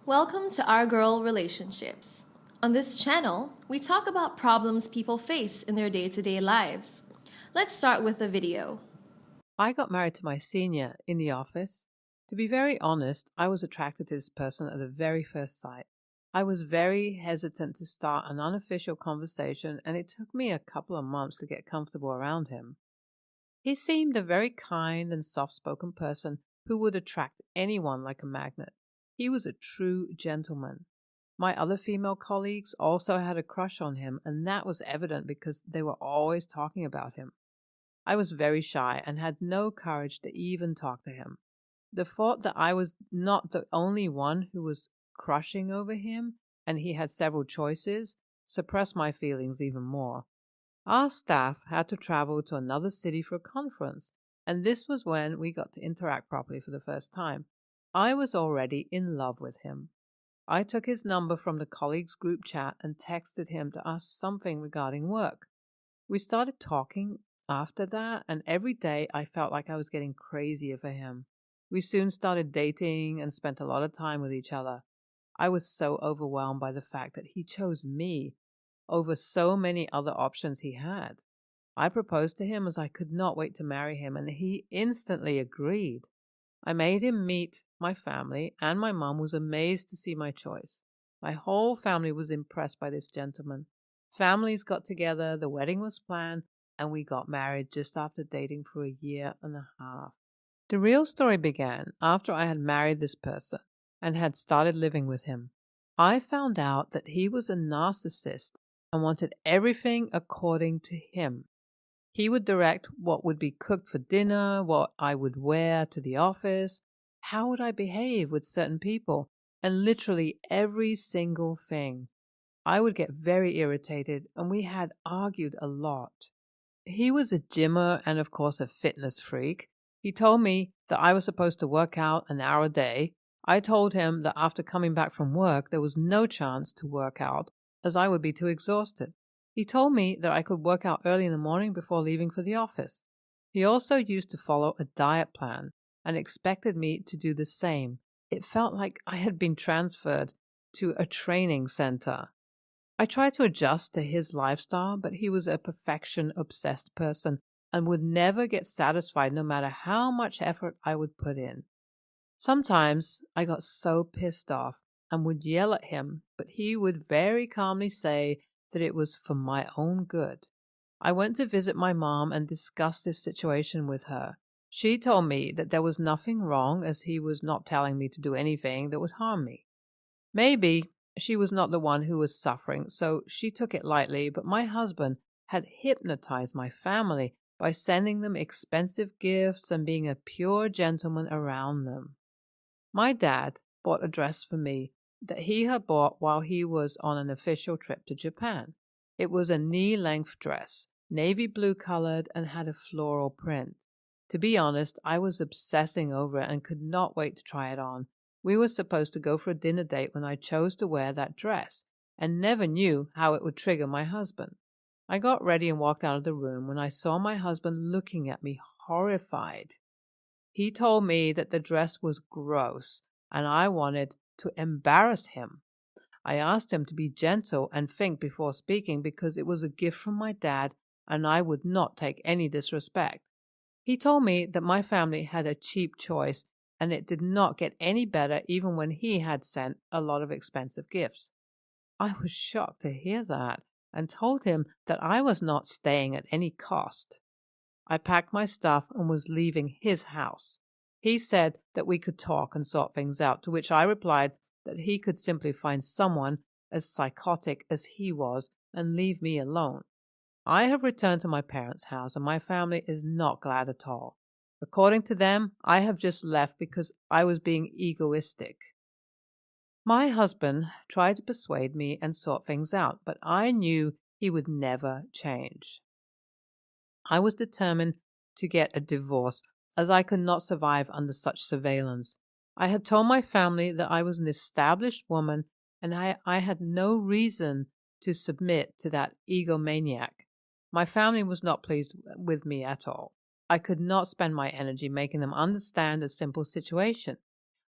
Welcome to Our Girl Relationships. On this channel, we talk about problems people face in their day-to-day lives. Let's start with a video. I got married to my senior in the office. To be very honest, I was attracted to this person at the very first sight. I was very hesitant to start an unofficial conversation, and it took me a couple of months to get comfortable around him. He seemed a very kind and soft-spoken person who would attract anyone like a magnet. He was a true gentleman. My other female colleagues also had a crush on him, and that was evident because they were always talking about him. I was very shy and had no courage to even talk to him. The thought that I was not the only one who was crushing over him, and he had several choices, suppressed my feelings even more. Our staff had to travel to another city for a conference, and this was when we got to interact properly for the first time. I was already in love with him. I took his number from the colleagues group chat and texted him to ask something regarding work. We started talking after that, and every day I felt like I was getting crazier for him. We soon started dating and spent a lot of time with each other. I was so overwhelmed by the fact that he chose me over so many other options he had. I proposed to him as I could not wait to marry him, and he instantly agreed. I made him meet my family, and my mom was amazed to see my choice. My whole family was impressed by this gentleman. Families got together, the wedding was planned, and we got married just after dating for a year and a half. The real story began after I had married this person and had started living with him. I found out that he was a narcissist and wanted everything according to him. He would direct what would be cooked for dinner, what I would wear to the office, how would I behave with certain people, and literally every single thing. I would get very irritated, and we had argued a lot. He was a gymmer and, of course, a fitness freak. He told me that I was supposed to work out an hour a day. I told him that after coming back from work, there was no chance to work out, as I would be too exhausted. He told me that I could work out early in the morning before leaving for the office. He also used to follow a diet plan and expected me to do the same. It felt like I had been transferred to a training center. I tried to adjust to his lifestyle, but he was a perfection-obsessed person and would never get satisfied no matter how much effort I would put in. Sometimes I got so pissed off and would yell at him, but he would very calmly say that it was for my own good. I went to visit my mom and discussed this situation with her. She told me that there was nothing wrong as he was not telling me to do anything that would harm me. Maybe she was not the one who was suffering, so she took it lightly, but my husband had hypnotized my family by sending them expensive gifts and being a pure gentleman around them. My dad bought a dress for me that he had bought while he was on an official trip to Japan. It was a knee-length dress, navy blue colored, and had a floral print. To be honest, I was obsessing over it and could not wait to try it on. We were supposed to go for a dinner date when I chose to wear that dress, and never knew how it would trigger my husband. I got ready and walked out of the room when I saw my husband looking at me horrified. He told me that the dress was gross, and I wanted to embarrass him. I asked him to be gentle and think before speaking because it was a gift from my dad, and I would not take any disrespect. He told me that my family had a cheap choice, and it did not get any better even when he had sent a lot of expensive gifts. I was shocked to hear that, and told him that I was not staying at any cost. I packed my stuff and was leaving his house. He said that we could talk and sort things out, to which I replied that he could simply find someone as psychotic as he was and leave me alone. I have returned to my parents' house, and my family is not glad at all. According to them, I have just left because I was being egoistic. My husband tried to persuade me and sort things out, but I knew he would never change. I was determined to get a divorce, as I could not survive under such surveillance. I had told my family that I was an established woman, and I had no reason to submit to that egomaniac. My family was not pleased with me at all. I could not spend my energy making them understand a simple situation.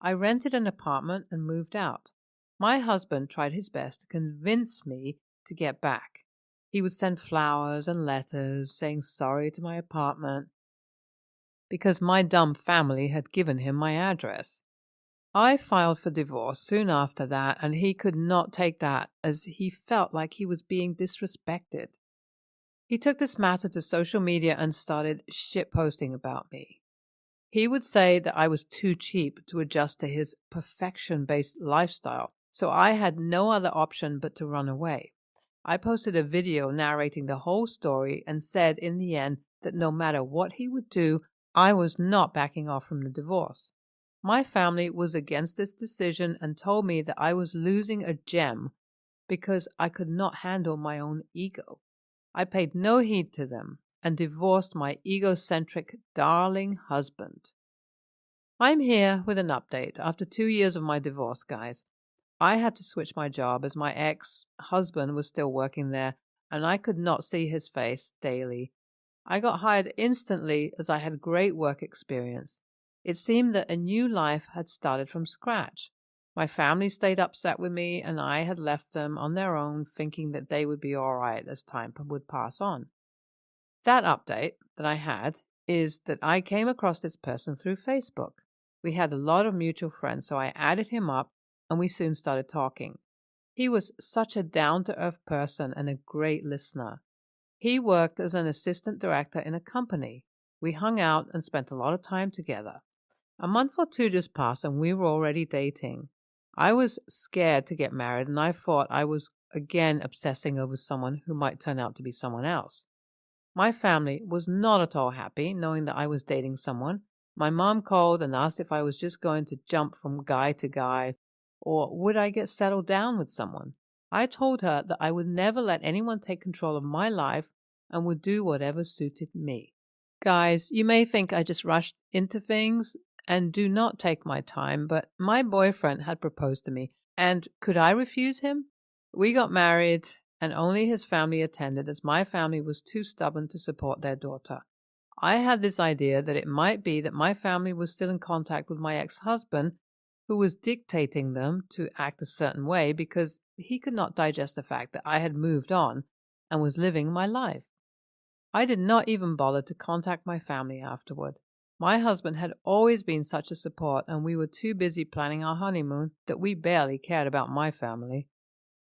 I rented an apartment and moved out. My husband tried his best to convince me to get back. He would send flowers and letters saying sorry to my apartment because my dumb family had given him my address. I filed for divorce soon after that, and he could not take that as he felt like he was being disrespected. He took this matter to social media and started shitposting about me. He would say that I was too cheap to adjust to his perfection-based lifestyle, so I had no other option but to run away. I posted a video narrating the whole story and said in the end that no matter what he would do, I was not backing off from the divorce. My family was against this decision and told me that I was losing a gem because I could not handle my own ego. I paid no heed to them and divorced my egocentric, darling husband. I'm here with an update after 2 years of my divorce, guys. I had to switch my job as my ex-husband was still working there and I could not see his face daily. I got hired instantly as I had great work experience. It seemed that a new life had started from scratch. My family stayed upset with me and I had left them on their own thinking that they would be all right as time would pass on. That update that I had is that I came across this person through Facebook. We had a lot of mutual friends, so I added him up and we soon started talking. He was such a down-to-earth person and a great listener. He worked as an assistant director in a company. We hung out and spent a lot of time together. A month or two just passed and we were already dating. I was scared to get married and I thought I was again obsessing over someone who might turn out to be someone else. My family was not at all happy knowing that I was dating someone. My mom called and asked if I was just going to jump from guy to guy or would I get settled down with someone. I told her that I would never let anyone take control of my life and would do whatever suited me. Guys, you may think I just rushed into things and do not take my time, but my boyfriend had proposed to me, and could I refuse him? We got married, and only his family attended as my family was too stubborn to support their daughter. I had this idea that it might be that my family was still in contact with my ex-husband, who was dictating them to act a certain way because he could not digest the fact that I had moved on and was living my life. I did not even bother to contact my family afterward. My husband had always been such a support, and we were too busy planning our honeymoon that we barely cared about my family.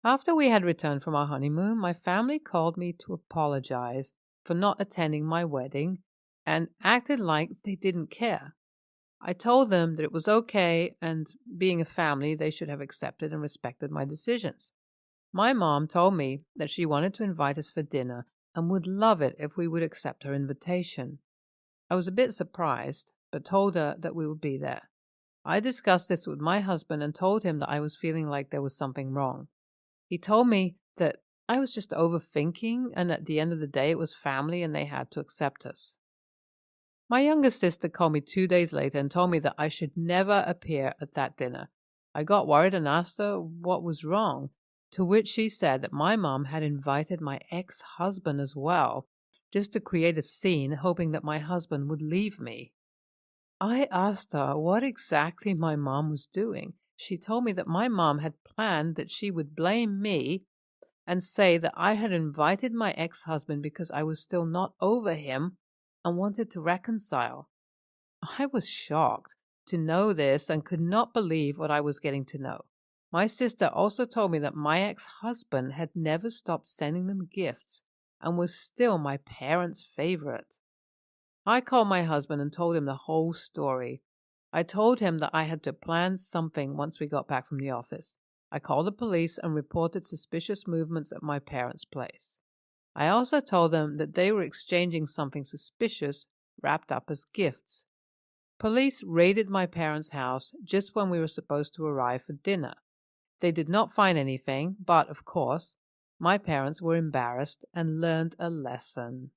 After we had returned from our honeymoon, my family called me to apologize for not attending my wedding and acted like they didn't care. I told them that it was okay, and being a family, they should have accepted and respected my decisions. My mom told me that she wanted to invite us for dinner and would love it if we would accept her invitation. I was a bit surprised, but told her that we would be there. I discussed this with my husband and told him that I was feeling like there was something wrong. He told me that I was just overthinking and at the end of the day it was family and they had to accept us. My youngest sister called me 2 days later and told me that I should never appear at that dinner. I got worried and asked her what was wrong, to which she said that my mom had invited my ex-husband as well, just to create a scene, hoping that my husband would leave me. I asked her what exactly my mom was doing. She told me that my mom had planned that she would blame me and say that I had invited my ex-husband because I was still not over him and wanted to reconcile. I was shocked to know this and could not believe what I was getting to know. My sister also told me that my ex-husband had never stopped sending them gifts and was still my parents' favorite. I called my husband and told him the whole story. I told him that I had to plan something once we got back from the office. I called the police and reported suspicious movements at my parents' place. I also told them that they were exchanging something suspicious wrapped up as gifts. Police raided my parents' house just when we were supposed to arrive for dinner. They did not find anything, but, of course, my parents were embarrassed and learned a lesson.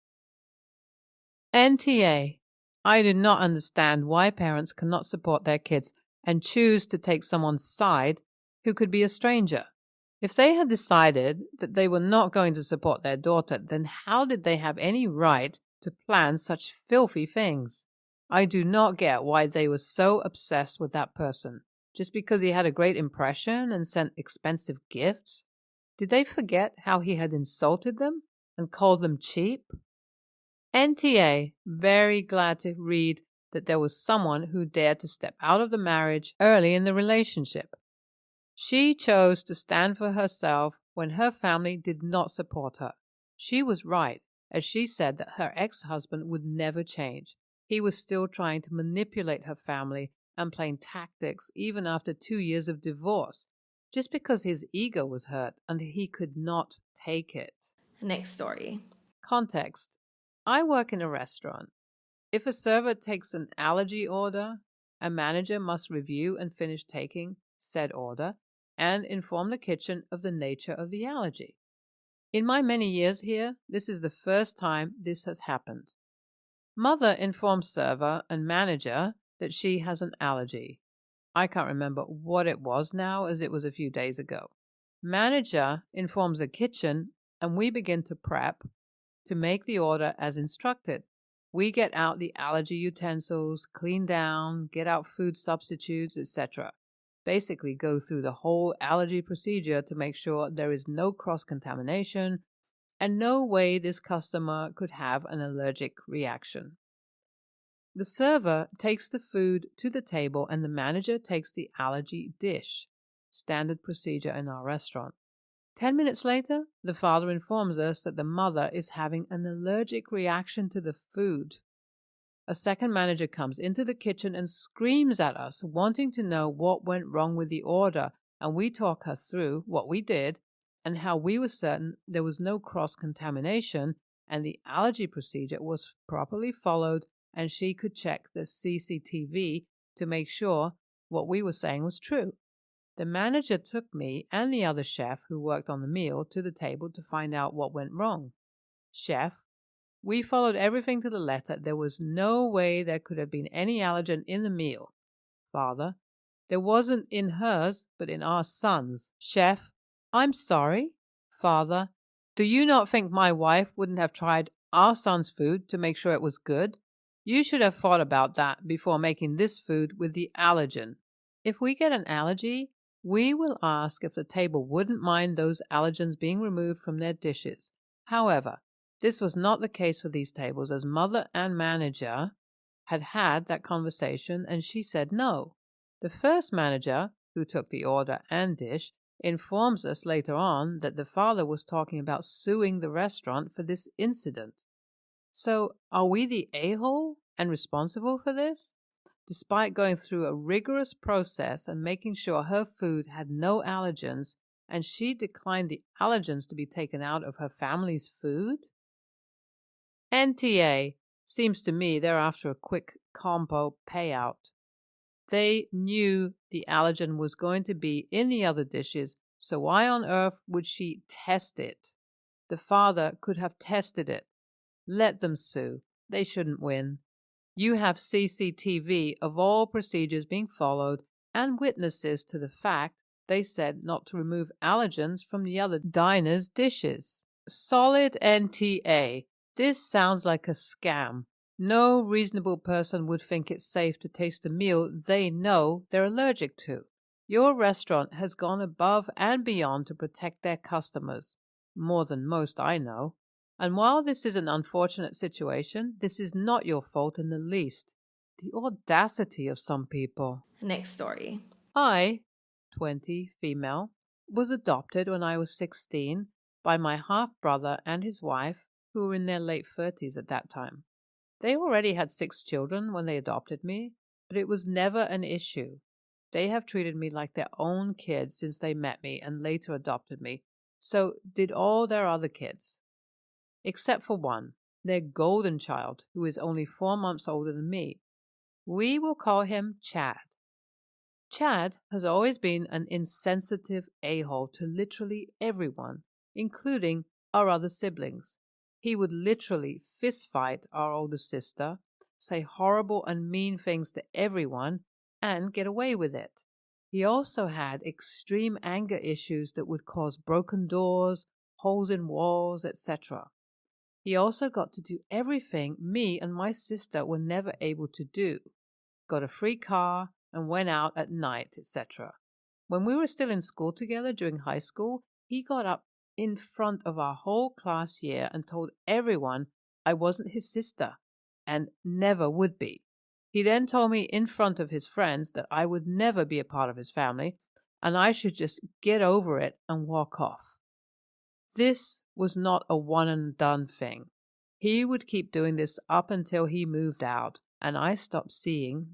NTA. I do not understand why parents cannot support their kids and choose to take someone's side who could be a stranger. If they had decided that they were not going to support their daughter, then how did they have any right to plan such filthy things. I do not get why they were so obsessed with that person. Just because he had a great impression and sent expensive gifts? Did they forget how he had insulted them and called them cheap? NTA, very glad to read that there was someone who dared to step out of the marriage early in the relationship. She chose to stand for herself when her family did not support her. She was right, as she said that her ex-husband would never change. He was still trying to manipulate her family and playing tactics even after 2 years of divorce, just because his ego was hurt and he could not take it. Next story. Context. I work in a restaurant. If a server takes an allergy order, a manager must review and finish taking said order and inform the kitchen of the nature of the allergy. In my many years here, this is the first time this has happened. Mother informs server and manager that she has an allergy. I can't remember what it was now, as it was a few days ago. Manager informs the kitchen, and we begin to prep to make the order as instructed. We get out the allergy utensils, clean down, get out food substitutes, etc. Basically go through the whole allergy procedure to make sure there is no cross-contamination and no way this customer could have an allergic reaction. The server takes the food to the table and the manager takes the allergy dish, standard procedure in our restaurant. 10 minutes later, the father informs us that the mother is having an allergic reaction to the food. A second manager comes into the kitchen and screams at us, wanting to know what went wrong with the order, and we talk her through what we did and how we were certain there was no cross-contamination and the allergy procedure was properly followed and she could check the CCTV to make sure what we were saying was true. The manager took me and the other chef who worked on the meal to the table to find out what went wrong. Chef, we followed everything to the letter. There was no way there could have been any allergen in the meal. Father, there wasn't in hers, but in our son's. Chef, I'm sorry. Father, do you not think my wife wouldn't have tried our son's food to make sure it was good? You should have thought about that before making this food with the allergen. If we get an allergy, we will ask if the table wouldn't mind those allergens being removed from their dishes. However, this was not the case for these tables, as mother and manager had that conversation and she said no. The first manager, who took the order and dish, informs us later on that the father was talking about suing the restaurant for this incident. So, are we the a-hole and responsible for this? Despite going through a rigorous process and making sure her food had no allergens, and she declined the allergens to be taken out of her family's food? NTA. Seems to me they're after a quick compo payout. They knew the allergen was going to be in the other dishes, so why on earth would she test it? The father could have tested it. Let them sue. They shouldn't win. You have CCTV of all procedures being followed and witnesses to the fact they said not to remove allergens from the other diners' dishes. Solid NTA. This sounds like a scam. No reasonable person would think it's safe to taste a meal they know they're allergic to. Your restaurant has gone above and beyond to protect their customers, more than most I know. And while this is an unfortunate situation, this is not your fault in the least. The audacity of some people. Next story. I, 20, female, was adopted when I was 16 by my half-brother and his wife, who were in their late 30s at that time. They already had 6 children when they adopted me, but it was never an issue. They have treated me like their own kids since they met me and later adopted me. So did all their other kids. Except for one, their golden child, who is only 4 months older than me. We will call him Chad. Chad has always been an insensitive a-hole to literally everyone, including our other siblings. He would literally fistfight our older sister, say horrible and mean things to everyone, and get away with it. He also had extreme anger issues that would cause broken doors, holes in walls, etc. He also got to do everything me and my sister were never able to do. Got a free car and went out at night, etc. When we were still in school together during high school, he got up in front of our whole class year and told everyone I wasn't his sister and never would be. He then told me in front of his friends that I would never be a part of his family and I should just get over it and walk off. This was not a one and done thing. He would keep doing this up until he moved out and I stopped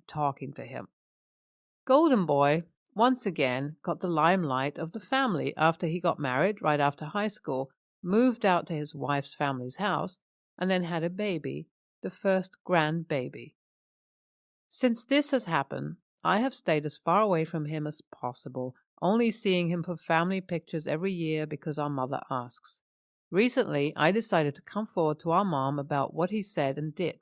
talking to him. Golden Boy, once again, got the limelight of the family after he got married right after high school, moved out to his wife's family's house, and then had a baby, the first grandbaby. Since this has happened, I have stayed as far away from him as possible, only seeing him for family pictures every year because our mother asks. Recently, I decided to come forward to our mom about what he said and did,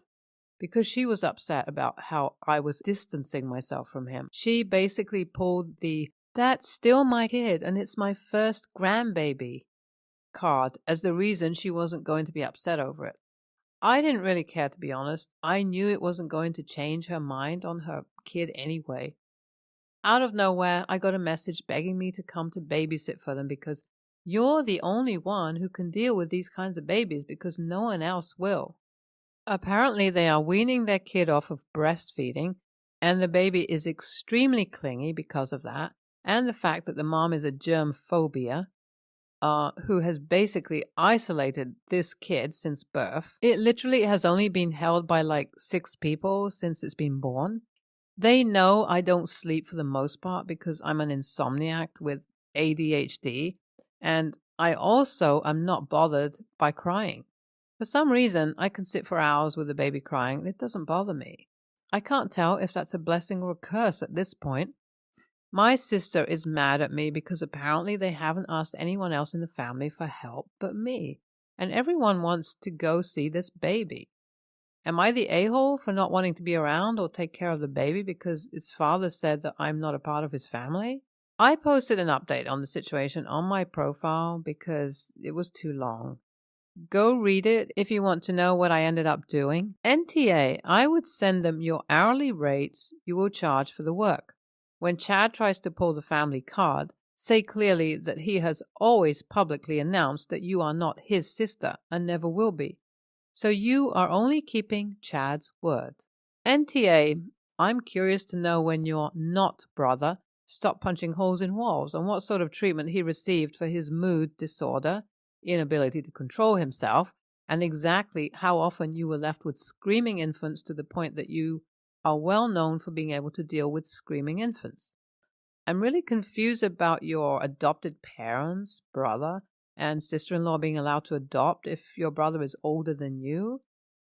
because she was upset about how I was distancing myself from him. She basically pulled the "that's still my kid and it's my first grandbaby" card as the reason she wasn't going to be upset over it. I didn't really care, to be honest. I knew it wasn't going to change her mind on her kid anyway. Out of nowhere, I got a message begging me to come to babysit for them because you're the only one who can deal with these kinds of babies because no one else will. Apparently, they are weaning their kid off of breastfeeding, and the baby is extremely clingy because of that, and the fact that the mom is a germ phobia, who has basically isolated this kid since birth. It literally has only been held by like 6 people since it's been born. They know I don't sleep for the most part because I'm an insomniac with ADHD, and I also am not bothered by crying. For some reason, I can sit for hours with a baby crying. It doesn't bother me. I can't tell if that's a blessing or a curse at this point. My sister is mad at me because apparently they haven't asked anyone else in the family for help but me, and everyone wants to go see this baby. Am I the a-hole for not wanting to be around or take care of the baby because its father said that I'm not a part of his family? I posted an update on the situation on my profile because it was too long. Go read it if you want to know what I ended up doing. NTA, I would send them your hourly rates you will charge for the work. When Chad tries to pull the family card, say clearly that he has always publicly announced that you are not his sister and never will be. So you are only keeping Chad's word. NTA, I'm curious to know when your not brother stopped punching holes in walls and what sort of treatment he received for his mood disorder, inability to control himself, and exactly how often you were left with screaming infants to the point that you are well known for being able to deal with screaming infants. I'm really confused about your adopted parents, brother, and sister-in-law being allowed to adopt if your brother is older than you.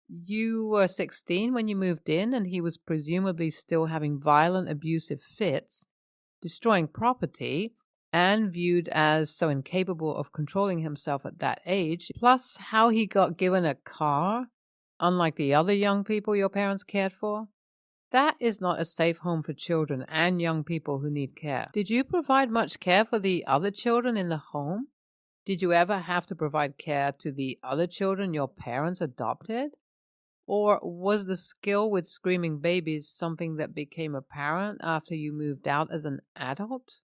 You were 16 when you moved in, and he was presumably still having violent, abusive fits, destroying property, and viewed as so incapable of controlling himself at that age, plus how he got given a car, unlike the other young people your parents cared for. That is not a safe home for children and young people who need care. Did you provide much care for the other children in the home? Did you ever have to provide care to the other children your parents adopted? Or was the skill with screaming babies something that became apparent after you moved out as an adult?